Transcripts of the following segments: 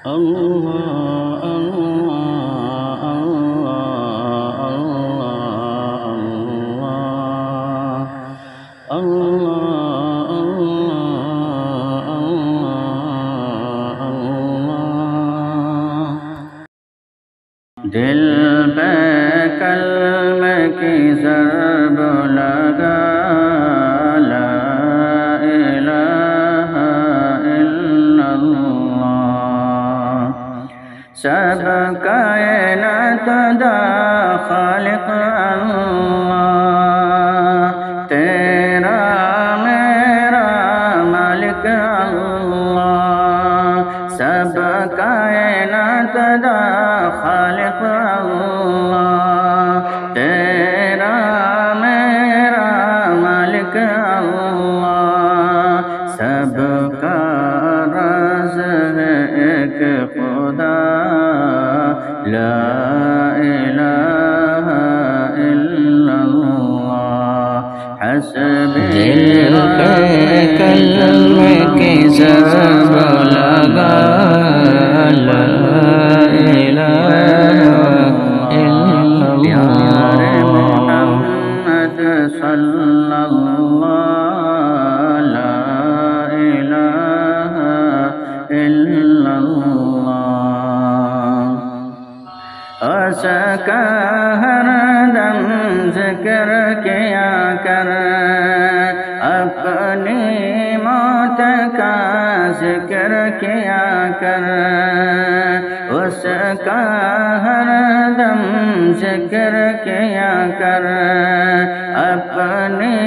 اللہ اللہ اللہ اللہ اللہ اللہ اللہ۔ دل پہ کلمے کی ضرب لگا، لا الہ الا اللہ۔ سب کائنات دا خالق اللہ، تیرا میرا مالک اللہ۔ سب کائنات دا خالق اللہ، تیرا میرا مالک اللہ۔ سب کا راز ہے ایک خدا، لا الہ الا اللہ۔ حسبی دل پہ کلمے کی ضرب لگا، لا الہ الا اللہ۔ محمد صلی اللہ، لا الہ الا اللہ۔ اس کا ہر دم ذکر کیا کر، اپنی موت کا ذکر کیا کر۔ اس کا ہر دم ذکر کیا کر، اپنی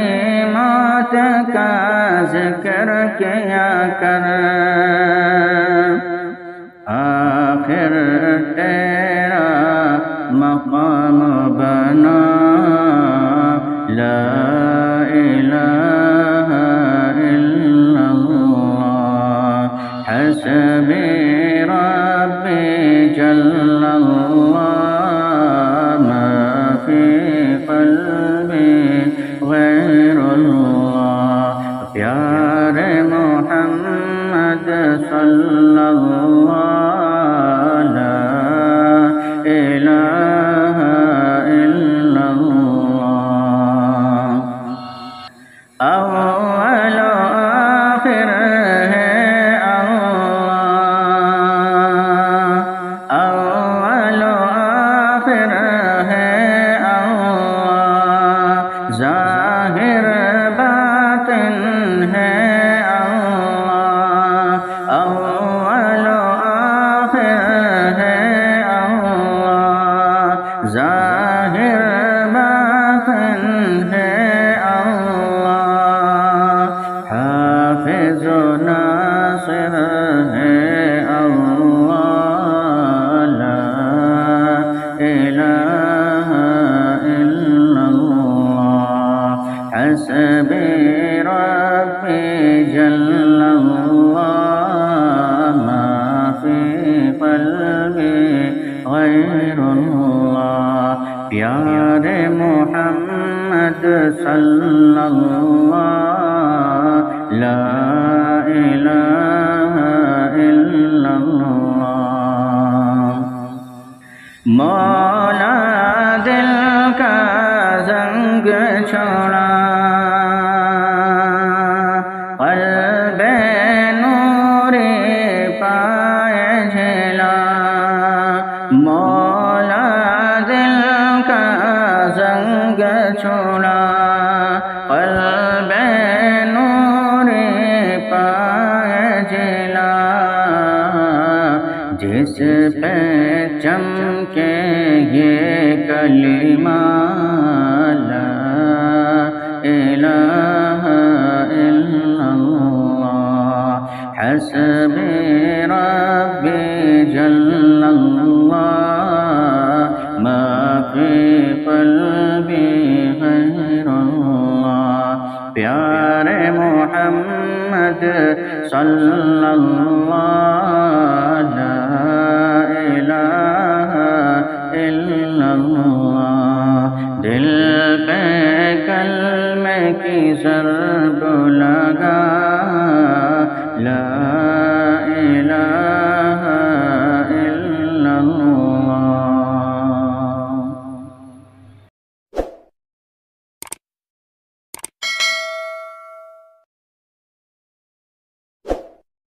موت کا ذکر کیا کر۔ آخر تیرا مقام بنا، لا الہ الا اللہ۔ حسبی ربی جل اللہ، ما فی قلبی غیر اللہ۔ پیارے محمد صلی اللہ، لا الہ الا اللہ۔ اول و آخر ہے اللہ، اول و آخر ہے اللہ۔ ظاہر باطن ہے اللہ، اول و آخر ہے اللہ۔ ظاہر باطن ہے اللہ، حافظ و ناصر ہے اللہ، لا الہ الا اللہ۔ حسبی ربی جل اللہ، ما فی قلبی غیر اللہ۔ پیارے محمد صلی اللہ، لا الہ الا اللہ۔ مولا دل کا زنگ چھوڑا، قلب نوری پائے جھیلا۔ مولا دل کا زنگ چھوڑا، قلب نوری پائے جھیلا۔ جس پہ چمکے یہ کلمہ، لا الہ الا اللہ۔ حسبی ربی جل اللہ، ما فی قلبی غیر اللہ۔ پیارے محمد صلی اللہ، لا الہ الا اللہ۔ دل پہ کلمے کی ضرب لگا، لا